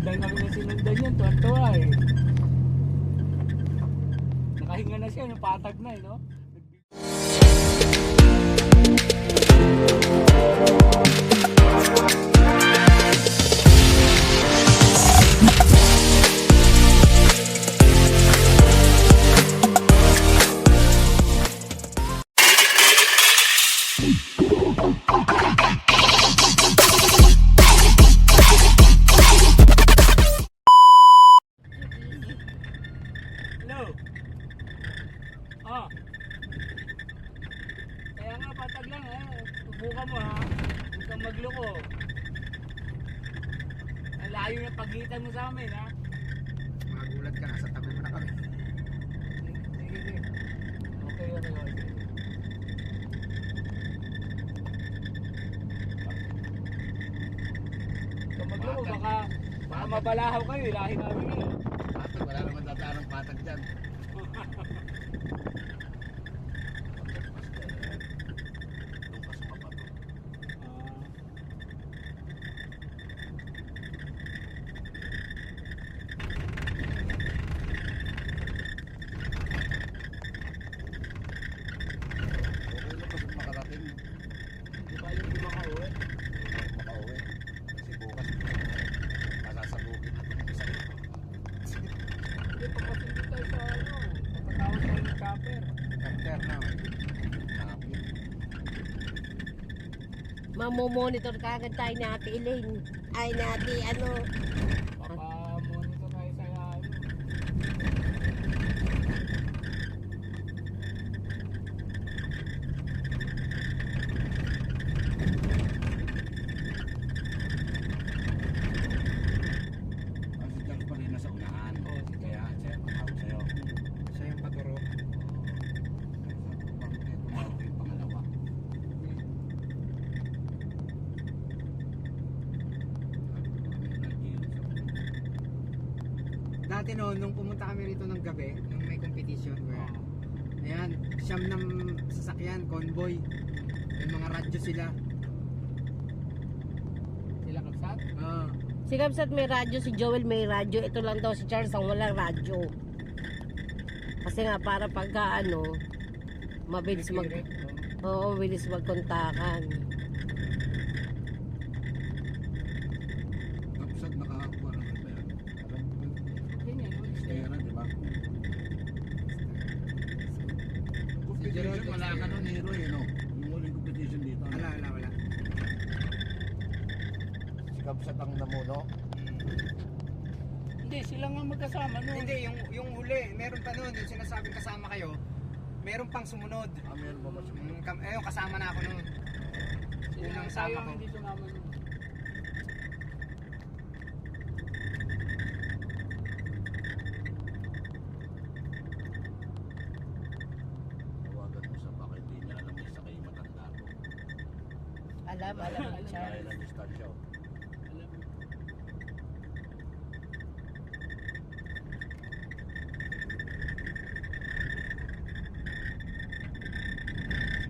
Sinundan kami na sinundan yun, tuwan-tuwa eh. Nakahinga na siya, no? Patag na eh, no? Hello? Ah. Kaya nga patag lang eh. Subukan mo ha. Huwag kang magloko. Ang layo ng pagitan mo sa amin ha. Magulat ka, nasa tabi mo na kami. Sige, sige. Okay, okay, okay. Huwag kang magloko. Baka mabalahaw kayo. Lahi namin yun. Patag, wala naman tataan ng patag dyan. Di ba yung di makauwi? Makauwi. Kasi bukas, masasabugin na itong isa ito. Hindi, papasindi tayo sa ano. Papatawag tayo ng chopper. Kapter na. Nakapit. Mamomonitor kagad tayo na Ate Elaine. Ay, na Ate ano. Papa-monitor tayo sa ano. Kasi dyan pa rin nasa unahan. Oo, si Kaya siya ang tumawag sa'yo. Siya yung paturo. Bakit kayo tumawag yung pangalawa? Dati noon, nung pumunta kami rito ng gabi, nung may competition, kuya. Ayan, siyam ng sasakyan, convoy. May mga radyo sila. Sila kapsat? Oo. Si Kamsat may radyo, si Joel may radyo. Ito lang daw si Charles ang walang radyo. Kasi nga para pagka ano, mabilis mag... Oo, mabilis magkontakan. Kapsat nakakuha ng repair. Ganyan, no? Kaya na, di ba? Si Gerald, Competition, wala ka nun hero eh, no? Yung huling competition dito. ano? Wala. Si Kapsat ang namuno. Hindi, sila nga magkasama, no? Hindi, yung huli, meron pa noon, yung sinasabing kasama kayo, meron pang sumunod. Meron ba mas Ayun, kasama na ako noon. Sila Unang tayo sama ang ko. hindi sumama, no? tawagan mo sa baka hindi niya alam isa kayo matanda ko. Alam ni Kaya Charles. na distansya. Alam mo.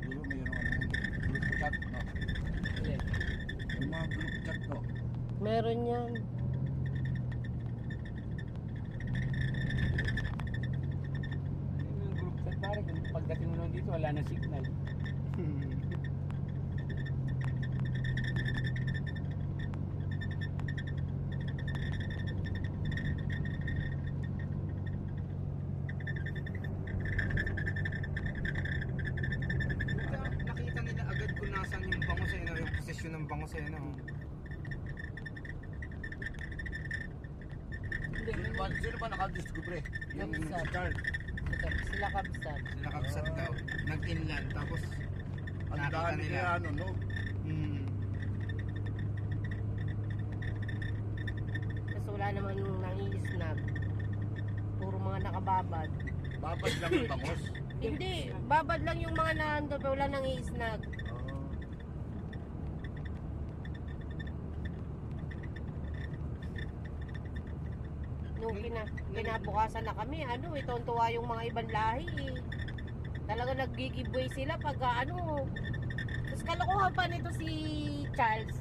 Siguro mayroon group chat, no? Alin? Yung mga group chat, no? Meron yan. Yung group chat pare, kung pagdating mo lang dito, wala na signal. Nakita nila agad kung nasan yung bango sa yung posisyon ng bango sa Hindi, Sino ba nakadiscover? Yung Kapsat. si Charles. Sila Kamsat. Sila kapsat daw. Nag-inland. Tapos, Ang nakita dami nila. kaya ano, no? Kasi wala naman nangiisnag. Puro mga nakababad. Babad lang ang bangos. Hindi, babad lang yung mga nandun, pero wala nangiisnag. Nung kinabukasan na kami, ano, tuwa yung mga ibang lahi eh. Talaga nag-giveaway sila pag ano. Tapos kalokohan pa nito si Charles.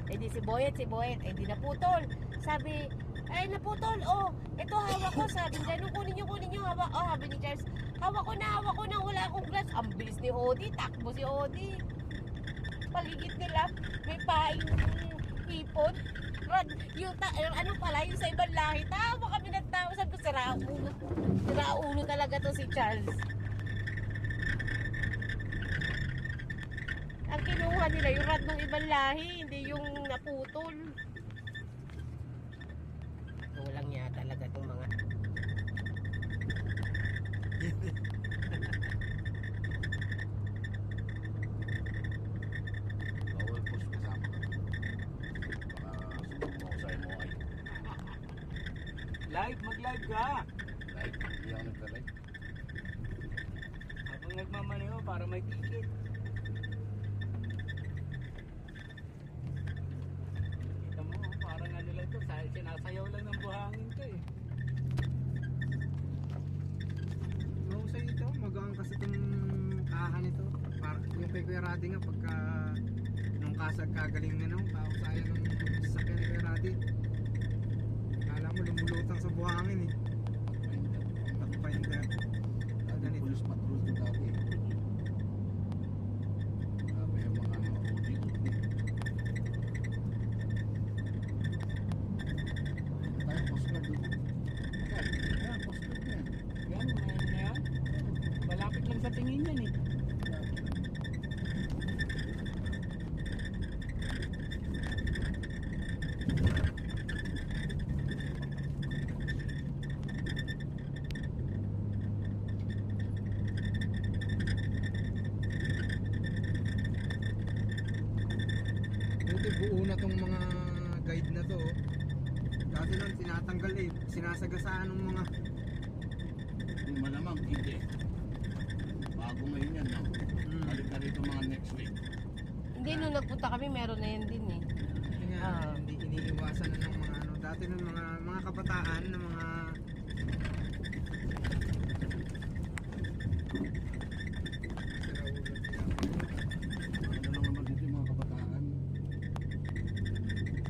Eh di si Boyet, eh di naputol. Sabi, Ay, naputol. Oh, ito hawak ko. Sabi niya, nung kunin niyo, hawak. Oh, sabi ni Charles, hawak ko na, wala akong glass. Ang bilis ni Odi, takbo si Odi. Paligid nila, may paing hipon. Rod, yung ano pala, yung sa ibang lahi. Tawa kami ng tawa. Sabi ko, siraulo talaga to si Charles. Ang kinuha nila, yung rod ng ibang lahi, hindi yung naputol. Kulang niya talaga itong mga... Bawal post kasama ka. Baka sumbong mo ako sa MOI. Live, mag-live ka. Like, hindi ako nagka-like. Habang nagmamaneho para may ticket. Kita mo, parang ano lang ito, sinasayaw lang ng buhangin to eh. Mahusay ito, magaan kasi itong kahan ito. Yung kay Kuya Radi nga, pagka nung kasag kagaling na nung kahusayan ng sasakyan ni Kuya Radi. Kala mo lumulutang sa buhangin eh. Nag-finder. Dati police patrol ko dati. Grabe yung mga OG. Tayo, Coast Guard doon. Ayan, Coast Guard na yan. Yan, ano na yan? Malapit lang sa tingin yan eh. Buti buo na tong mga guide na to. Dati lang tinatanggal eh. Sinasagasaan ng mga... Yung malamang, hindi. Bago ngayon yan, no? Balik na rito mga next week. Hindi, nung nagpunta kami, meron na yan din eh. Kasi nga, hindi iniiwasan na ng mga ano. Dati ng mga kabataan ng mga... Ano lang naman dito yung mga kabataan.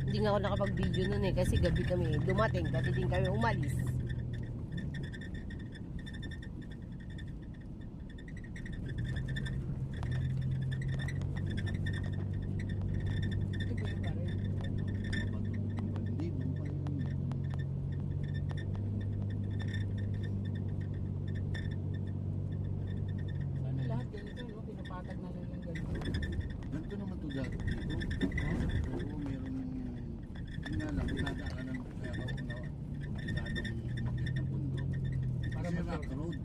Hindi nga ako nakapag-video nun eh, kasi gabi kami dumating, gabi din kami umalis. Ito ba yung pare? Hindi, doon pa yun. Sana lahat ganito, no? Pinapatag na lang yung ganito. Ganito naman to dati dito. Oo, meron... Yun nga lang, dinadaanan ako kaya ako na masyadong umakit ng bundok. Para Kasi mas- rock road.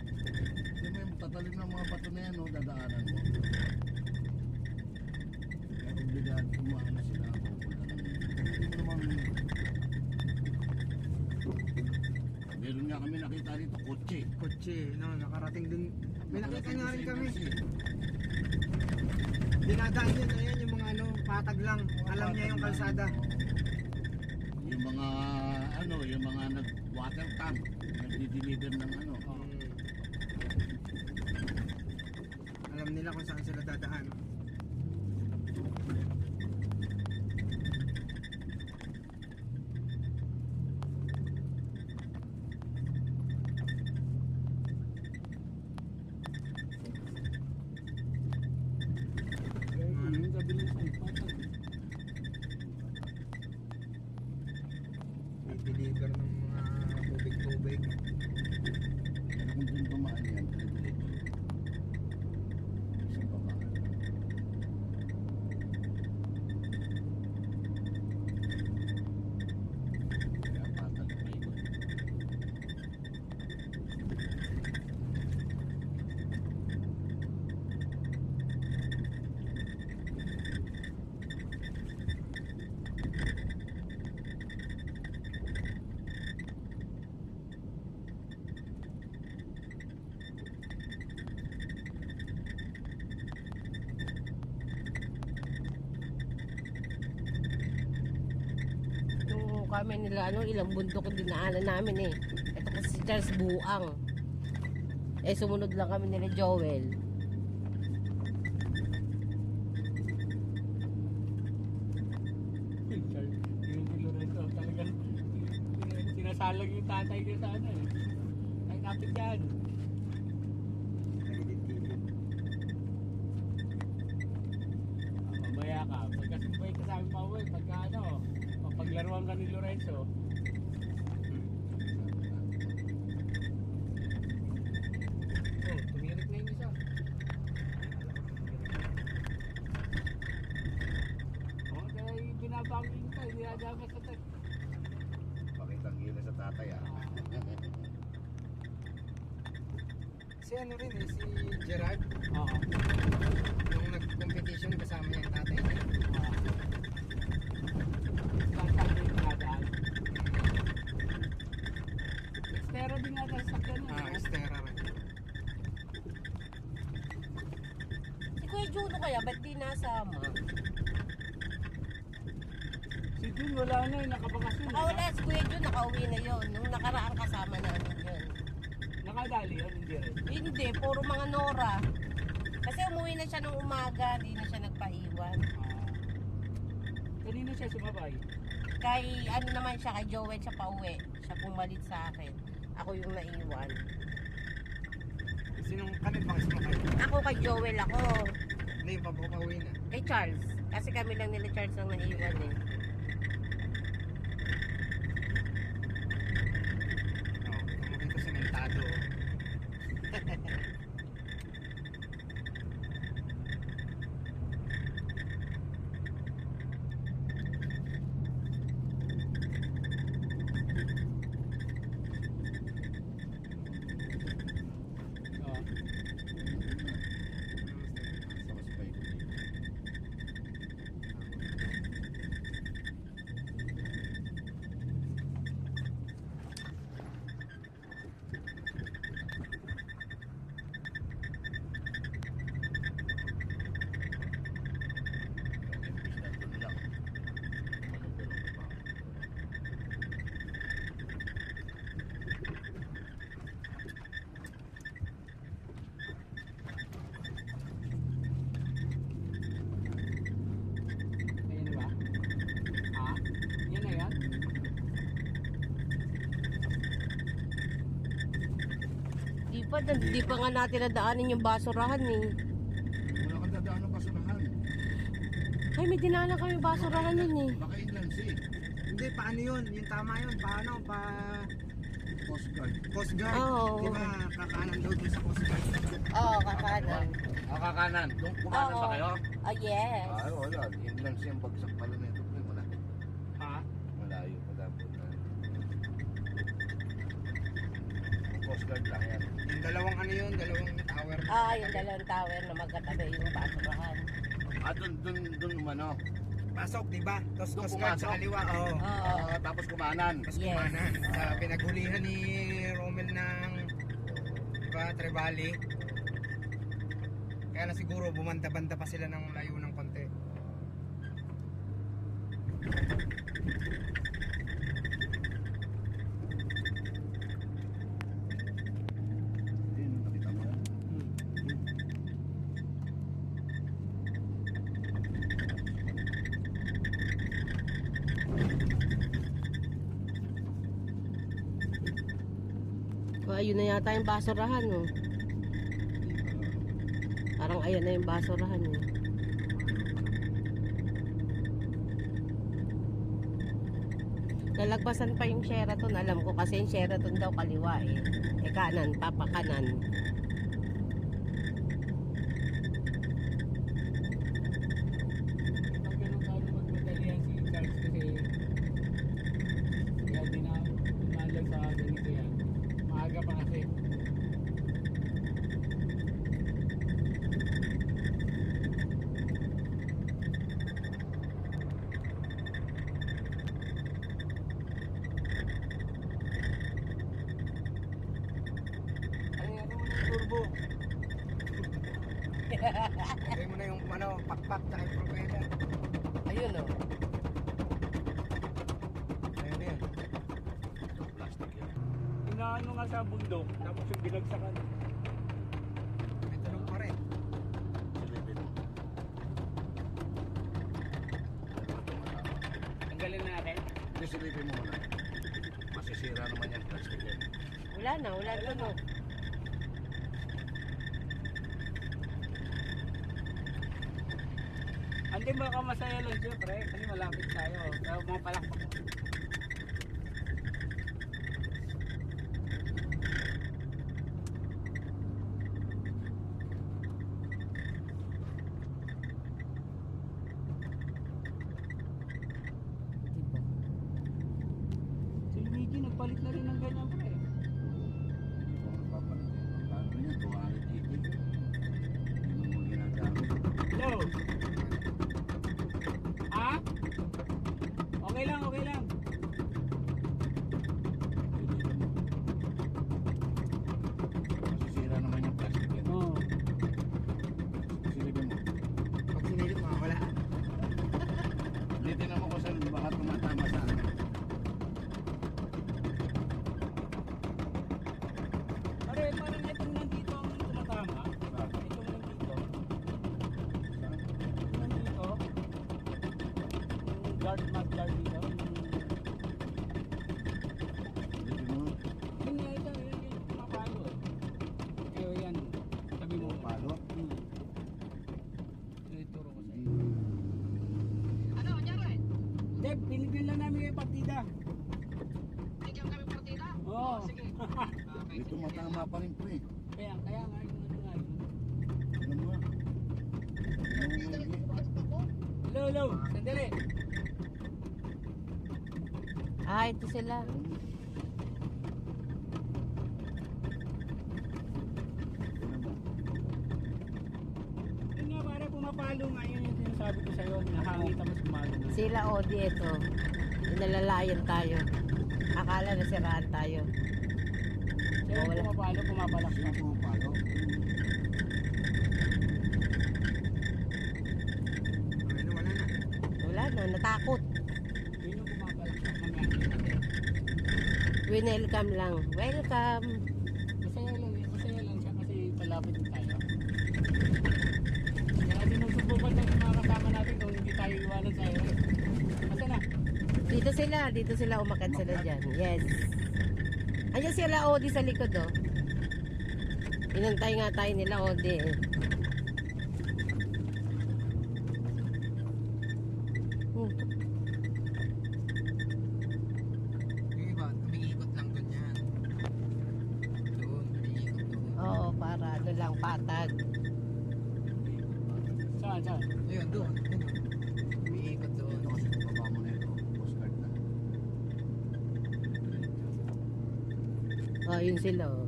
Di ba yung tatalim ng mga bato na yan, no, dadaanan mo. Kaya obligado kumaan na sila ako. Hindi mo naman... Meron nga kami nakita rito, kotse. Kotse, no, nakarating din. May nakita nga rin kami. Kasi, Dinadaan yun, ayan yung mga ano, patag lang. Alam niya yung kalsada. Yung mga ano, yung mga nag-water tank, nagdi-deliver ng ano. Alam nila kung saan sila dadaan. Yung kabila sa ipatag. May deliver ng mga tubig-tubig. Pero kung doon dumaan yan, deliver. Isang baba. Kaya patag pa ikot. Yung kami nila, ano, ilang bundok yung dinaanan namin eh. Ito kasi si Charles Buang. Eh, sumunod lang kami nila Joel. Yung si Lorenzo talagang nakasalang yung tatay niya sa ano eh. Ay kapit yan. Nagilid-gilid. Mamaya ka. Pagkasumpay ka sa amin pa uwi. Pagka ano, paglaruan ka ni Lorenzo. Oh, tumirik na yung isa. Oh, kaya yung binabangin ka, hindi nadama sa tat. Pakitang gila sa tatay ah. Si ano rin eh, si Gerard. Oo. Nung nag-competition kasama niya yung tatay niya. Saan yung pinadaan? Estero din nga sa sakyan. Estera rin. Si Kuya Juno kaya, ba't di nasama? Si Jun wala na eh, nakabakasyon. Nakawala si Kuya Juno, nakauwi na yon. Nung nakaraang kasama namin yun. Nakadali yun, hindi rin. Hindi, puro mga Nora. Kasi umuwi na siya nung umaga, di na siya nagpaiwan. Kanina siya sumabay. Kay ano naman siya, kay Joel siya pauwi. Siya pumalit sa akin. Ako yung naiwan. Sinong kanil ba kasi makayo? Ako kay Joel ako. Hindi, papauwi na. Kay Charles. Kasi kami lang nila Charles ang naiwan eh. Makita sementado. Oo. Sa kasabay ko dito. Yung imbis na doon lang. Manong-ganong pa. Ayan na ba? Ha? Yan na yan? Di pa nga natin nadaanin yung basurahan eh. Wala kang dadaan ng basurahan. Ay, may dinala kami basurahan yun eh. Baka inland sea. Hindi, paano yun? Yung tama yun. Paano? Coast Guard. Coast Guard. Oo. Di ba kakanan daw dun sa Coast Guard? Oo, kakanan. Kakanan. Doon kumanan ba Oo. kayo? Oh, yes. Ay, wala. Inland sea ang bagsak pala nito. Wala. Ha? Malayo pala po na. Coast Guard lang yan. Yung dalawang ano yun, dalawang tower. Yung dalawang tower na magkatabi yung basurahan. Doon umano. Pasok, di ba? Tapos Doon Coast Guard sa pumasok. kaliwa. Oo. Oo. Tapos kumanan. Tapos Yes. kumanan. Sa pinaghulihan ni Romel ng di ba, Trevally. Kaya na siguro bumanda-banda pa sila ng layo ng konti. Yun, nakita mo yan. Ayun na yata yung basurahan oh. Parang ayun na yung basurahan eh. Lalagpasan pa yung Sheraton. Alam ko kasi yung Sheraton daw kaliwa eh. Kanan, papakanan. Pag ganun ka magmadali yan si Charles kasi kaya di na umalag sa ganito yan. Maaga pa kasi. Ay, ano mo na yung turbo? Lagay mo na yung ano, pakpak tsaka yung propeller. Ayun oh. Ayun na yan. Ito, plastic yan. Inaano nga sa bundok tapos yung binagsakan. May tulong pa rin. Silipin mo. Tanggalin natin. Hindi, silipin mo muna. Masisira Sira naman yung plastic yan. Wala na tunog. Hindi baka masaya lang siyempre, kasi malapit tayo. Pero mga palakpak. Diba? Si Luigi nagpalit na rin ng ganyan pre. Hindi ko magpapalit eh. Paano niya? 280. Hindi mo ginagamit. Hello? Ha? Okay lang, okay lang. Masisira naman yung plastic yan. Oo. Silipin mo. Pag sinilip, makawala. Hindi tinan mo kung saan baka tumatama sa akin. Pare, parang itong nandito ang tumatama. Itong nandito. Itong nandito. Yung guard dito. Silipin mo. Yun nga, ito, yung pumapalo eh. Kaya yan, sabi mo. Palo. Ituro ko sa'yo. Hindi, pinigyan lang namin yung partida. Bigyan kami partida? Oo. Sige. May tumatama pa rin po eh. Kaya nga yung ano nga yun. Ano mo? Hello, hello. Sandali. Ito sila. Yun nga pare, pumapalo nga yun yung sinasabi ko sa'yo. Nahangin tapos pumalo nga. Sila Odi ito. Nalalayan tayo. Akala na siraan tayo. Siya yung Wala. pumapalo, pumapalak Sino na. pumapalo? Ano, wala na. Wala na, natakot. Yun yung pumapalak na. Welcome lang. Welcome. Masaya lang siya kasi palapit din tayo. Kaya sinusubukan ng mga kasama natin kung hindi tayo iwanan sa aero. Masa na? Dito sila, umakyat sila dyan. Yes. Ayan sila Odi sa likod oh. Inantay nga tayo nila Odi eh. Yung iba, umiikot lang doon yan. Doon, umiikot doon. Oo, para ano lang, patag. Saan? Ayun, doon. Umiikot doon. Ito kasi baba mo na ito. Postcard na. Oh, yun sila oh.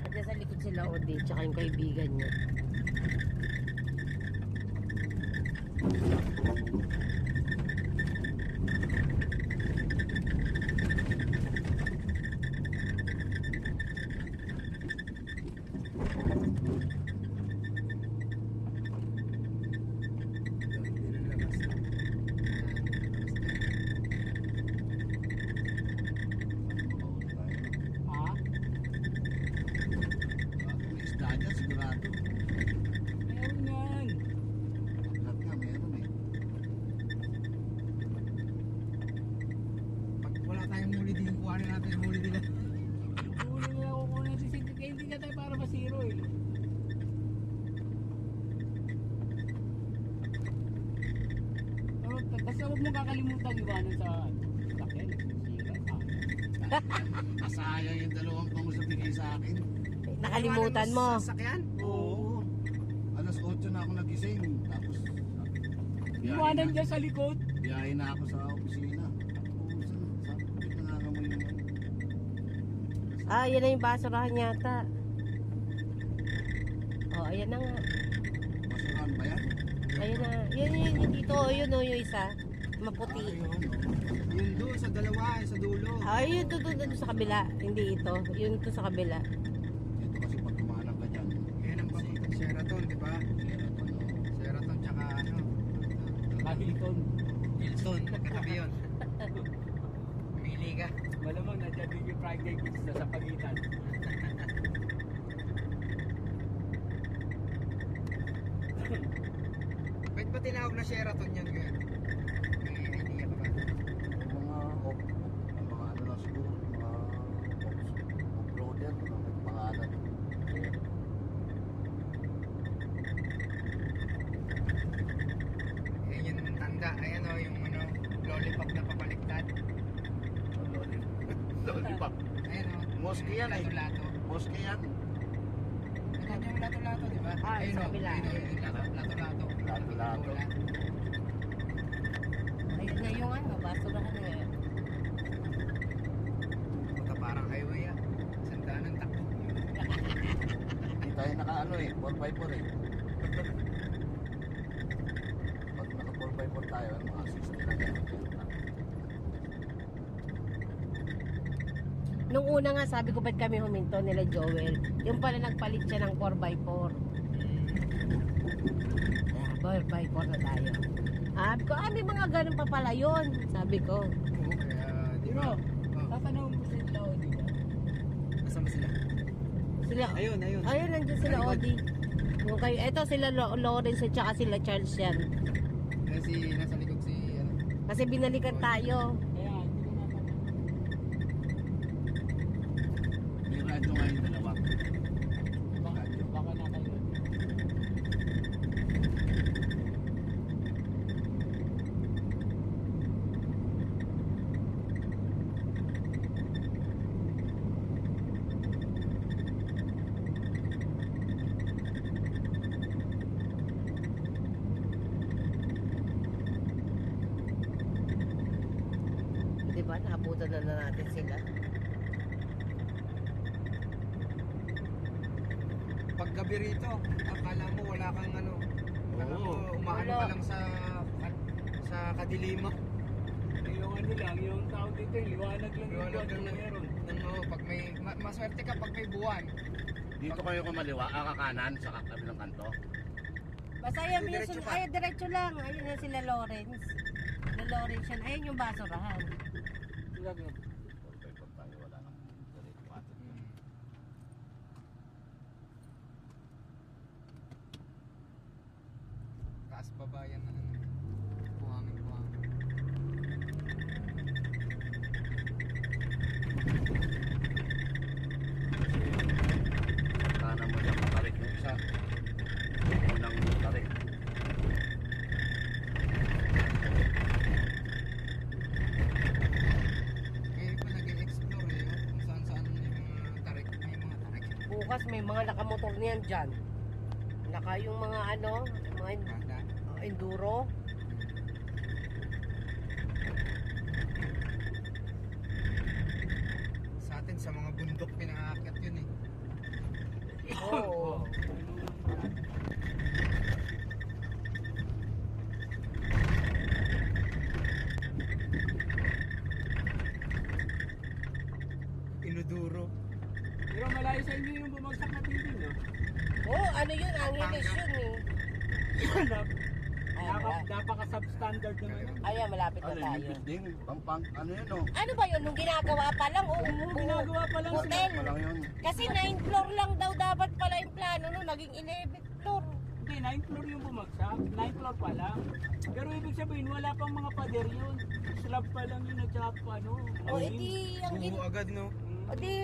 At sa likod sila Odi, tsaka yung kaibigan niya. Ha? May isda dyan sigurado. Meron yan. Lahat nga meron eh. Pag wala tayong huli din, kuhanin natin yung huli nila. Huli nila ako kung natin si kaya hindi na tayo para masiro eh. Basta huwag mo kakalimutan iwanan sa sakyan. Sira. Nasayang yung dalawang pangus na bigay sa akin. Nakalimutan mo. Sa sasakyan? Oo. Alas 8 na ako nagising. Tapos Iwanan dyan sa likod. biyahe na ako sa opisina. Oo, sabi ko, bakit nangangamoy naman? Yan na yung basurahan yata. Oh, ayan na nga. Basurahan ba yan? Ayun na. Yun dito. Yun o, yung isa. Maputi. Ayun. Yun doon, sa dalawa, sa dulo. Yun doon sa kabila. Hindi ito. Yun to sa kabila. Ito kasi pag kumanan ka dyan. Yan ang papuntang Sheraton, di ba? Sheraton, tsaka ano, Hamilton. Hilton, katabi yun. Pili ka. Malamang nandiyan din yung Friday Kids na sa pagitan. Ba't ba tinawag na Sheraton yan ngayon? May idea ka ba? Yung mga mga ano lang siguro, mga off-roader, mga pangalan. Ayan yung tanda, ayan o, yung ano, lollipop na papaliktad. Lollipop. Ayan o. Mosque yan eh. Lato-lato. Mosque yan. Ayan yung lato-lato, di ba? Ah, Ayun sa o, kabila. ayun o, yung lato-lato. Lato-lato. Ayun na yung ano, basurahan na. Puta, parang highway ah. Sandaan ng takbo. Hindi tayo naka-ano eh, 4x4 eh. Pag naka 4x4 tayo, mga 60 lang yan. Nung una nga sabi ko ba't kami huminto nila Joel, yung pala nagpalit siya ng 4x4. Ah, 4x4 na tayo. Sabi ko, may mga ganun pa pala yun. Sabi ko. Oo, kaya, di ba? Oh, Tatanong mo sila o di ba? kasama sila. Sila, Ayun. ayun, nandiyan sila Odi. Yung kayo, eto sila Lawrence at saka sila Charles yan. Ayan nasa likod si, ano. Kasi binalikan tayo. Kaya hindi ko natanong. May radyo nga yung dalawa. Baka na kayo. Diba, naabutan na natin sila. Pag gabi rito, akala mo wala kang ano. Akala mo umaano Wala. ka lang sa kadiliman. Yung ano lang, yung tao dito, liwanag lang yung Liwanag buwan lang na meron. Pag may maswerte ka pag may buwan. Dito kayo kumaliwa, kakanan sa kabilang kanto. Basta yan, Diretso pa. ay, diretso lang. Ayun na sila Lawrence. Sila Lawrence yan. Ayun yung basurahan. Sila nga. 4x4 tayo, wala nang diretso atin. Taas babayan na ano. Buhangin. Kanan mo dyan, matarik yung isa. Unang tarik. Ngayon pa nag-explore eh. Kung saan yung mga tarik. May mga tarik. Bukas may mga nakamotor niyan dyan. Naka yung mga ano, mga Ganda. enduro. Sa atin sa mga bundok pinaakyat yun eh. Oo. Inuduro. Pero malayo sa inyo yung bumagsak na building, no? Oh, ano yun? Angeles yun eh. Napaka-substandard naman yun. Ayan, malapit na Ano yung tayo. building? Ano yun o? Ano ba yun? Nung ginagawa pa lang? O Yung ginagawa pa lang sila. hotel? Walang yun. Kasi 9th floor lang daw dapat pala yung plano no, naging 11th floor. Hindi, 9th floor yung bumagsak. 9th floor pa lang. Pero ibig sabihin, wala pang mga pader yun. Slab pa lang yun at saka ano. O edi, ang Buo agad no. o di,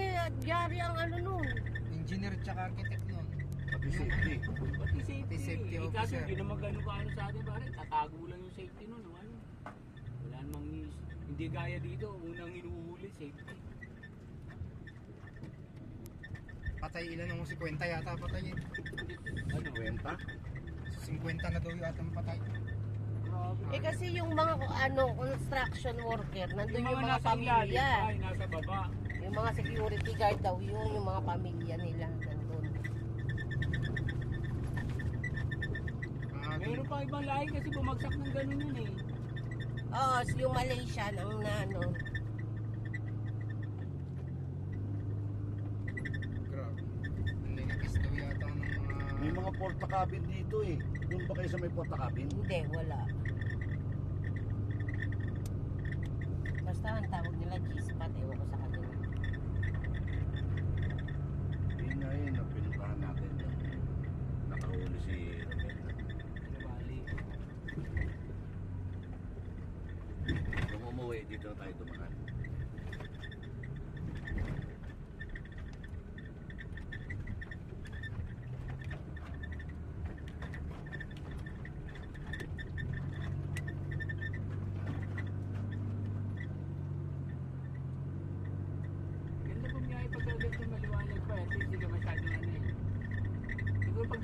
yari ang ano nun. Engineer tsaka architect nun. Pati safety. Pati safety. Safety Eh, kaso officer. hindi naman gano'n kaano sa atin pare. Tatago lang yung safety nun. Ano? Wala namang hindi gaya dito. Unang inuhuli, safety. Patay ilan ng 50 yata patay eh. Ano? Kwenta? 50 na daw yung atang patay. Grabe. Eh kasi yung mga ano, construction worker, nandun yung mga nasa ilalim, pamilya. ay, nasa baba. Yung mga security guard daw yun, yung mga pamilya nila nandun. Meron pa ibang lahi kasi bumagsak ng ganun yun eh. Oo, yung Malaysian ang na ano. Grabe. Nilikis daw yata ng mga... May mga porta cabin dito eh. Doon ba kayo sa may porta cabin? Hindi, wala. Basta ang tawag nila G-spot, ewan ko sa kanila. Yun nga yun, ang pinuntahan natin. Nakahuli si Romel.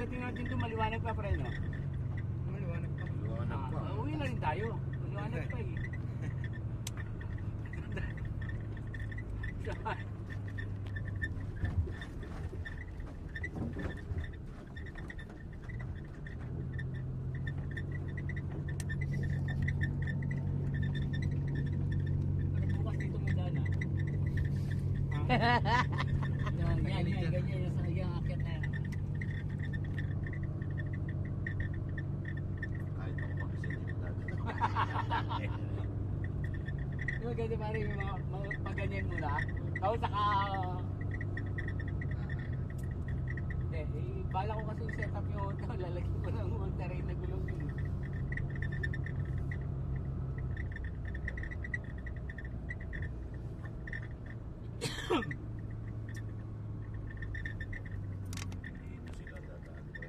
Pagdating natin doon, maliwanag pa pre, no? Maliwanag pa. Liwanag pa. Uwi na rin tayo. Maliwanag pa eh. Ano bukas dito mo daan Yan, ganyan yung sa yung akit na yan. Kahit ako mag-isip yung Yung ganyan pare, yung pag ganyan muna. Tapos saka... bala ko kasi set up yung auto. Lalagyan ko ng all-terrain na gulong yun. Dito sila dadaan. Pre.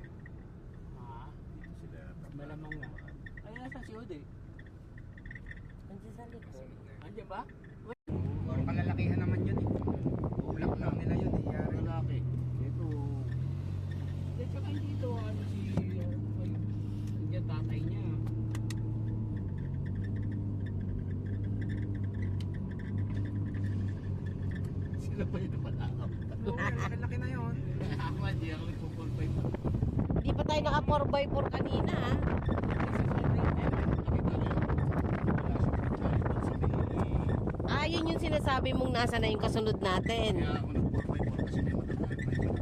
Ah, Dito sila dadaan. malamang nga. Ay, nasa si Ode? Nandiyan sa likod. Andiyan ba? Puro kalalakihan naman yun eh. Ulak lang nila yun eh. Yari. Lalaki. Ito, Hindi, tsaka dito, ano si... Andiyan tatay niya. sila pa yung napanakap. Oo, malaki na yun. Ako, hindi ako nagpo-4-5. Hindi pa tayo naka 4x4 kanina ah. Ah, yun yung sinasabi mong nasa na yung kasunod natin. Kaya ako nag-4x4 kasi may matataas dito.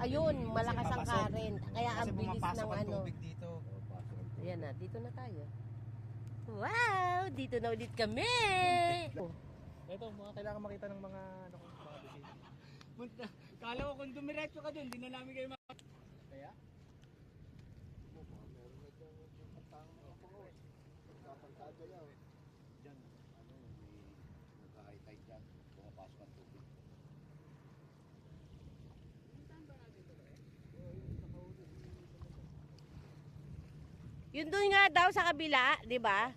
ayun, malakas ang papasok. current. Kaya ang Kasi bilis pumapasok ng ang ano. tubig dito. Ayan na, dito na tayo. Wow! Dito na ulit kami! Ito, mga kailangan makita ng mga bisita. Kala ko kung dumiretso ka dun, di na namin kayo Kaya? Meron na dyan ang pangawin. Kapagkada yan. Dyan, ano, may nag-high tide dyan. Pumapasok ang tubig. Yun doon nga daw sa kabila, di ba?